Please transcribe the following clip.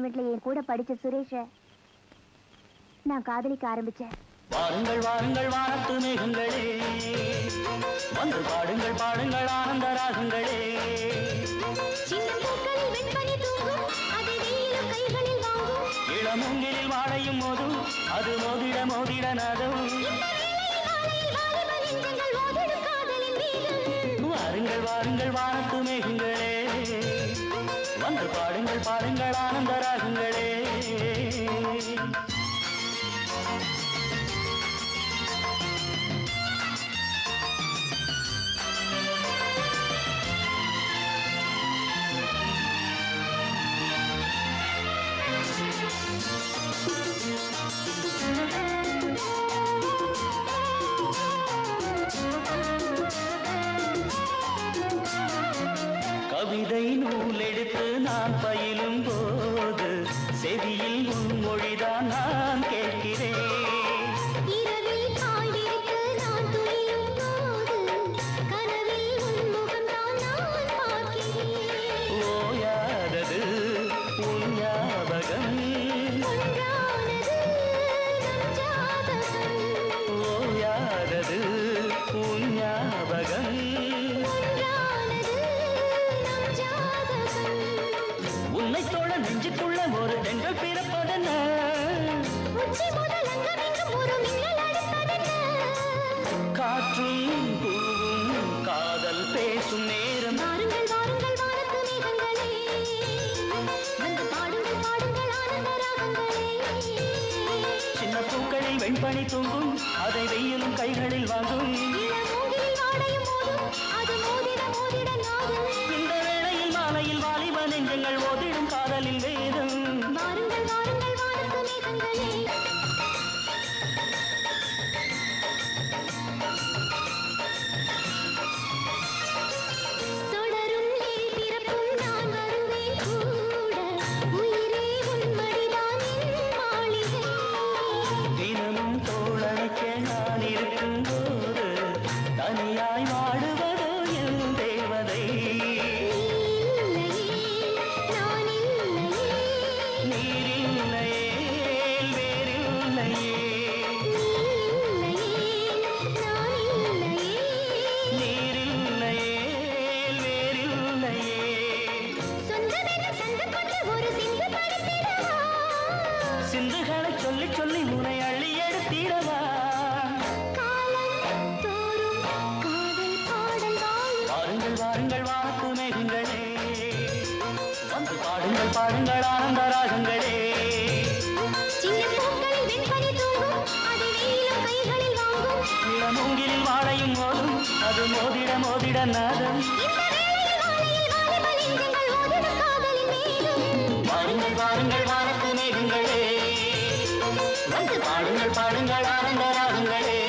கான்வென்ட்ல என் கூட படிச்ச சுரேஷ நான் காதலிக்க ஆரம்பிச்சேன். வாருங்கள் வாருங்கள் வானத்து மேகங்களே, வந்து பாடுங்கள் பாடுங்கள் ஆனந்த ராகங்களே. இளமூங்கிலில் வாழையும் மோதும், அது மோதிட மோதிட நாதம். வாருங்கள் வாருங்கள் வானத்து மேகங்களே, வந்து பாடுங்கள் பாடுங்கள் ஆனந்த ராகங்களே. கவிதை நூலெடுத்து நான் பயிலும் போது செவியில் உன்மொழிதான் நான் கேட்கிறேன். ஓயாதது உன் ஞாபகம், ஓயாதது உன் ஞாபகம். உன்னை தோழ நெஞ்சுக்குள்ள ஒரு தென்றல் பிறப்பதென்ன, காற்றும் பூவும் காதல் பேசும் நேரம். வாருங்கள் வாருங்கள் வானத்து மேகங்களே, வந்து பாடுங்கள் பாடுங்கள் ஆனந்த ராகங்களே. சின்ன பூக்களில் வெண்பனி தூங்கும், அதை வெயிலும் கைகளில் வாங்கும். இளமூங்கிலில் வாடையும் மோதும், அது மோதிட மோதிட நாதம். இந்த வேளையில் மாலையில் வாலிப நெஞ்சங்கள் ஓதிடும் காதலில் வேதம். வாருங்கள் வாருங்கள் வானத்து மேகங்களே. தொடரும் ஏன் பிறப்பும் நான் வருவேன் கூட, உயிரே உன் மடிதான் என் மாளிகை. தினமும் தோழனைக்க நான் இருக்கும் போது தனியாய் வாடுவதோ என் தேவதை. நான் இல்லையே, நீரில்லையே வேறில்லையே, நான் இல்லையே. நீரில்லையே வேறில்லையே. சொந்தமென சண்டை கொண்டு ஒரு சிந்து படித்திடவா, சிந்துகளை சொல்லி சொல்லி உனை அள்ளி எடுத்திடவா. காலம் தோறும் காதல் பாடல் வாழும். வாருங்கள் வாருங்கள் வானத்து மேகங்களே, வந்து பாடுங்கள் பாடுங்கள் ஆனந்த ராகங்களே. சின்ன பூக்களில் வெண்பனி தூங்கும், அது வெயிலும் கைகளில் வாங்கும். இளமூங்கிலில் வாழையும் மோதும், அது மோதிட மோதிட நாதம். இந்த வேளையில் மாலையில் வாலிப நெஞ்சங்கள் ஓதிடும் காதலின் மேகம். வாருங்கள் வாருங்கள் வானத்து மேகங்களே, வந்து பாடுங்கள் பாடுங்கள் ஆனந்த ராகங்களே.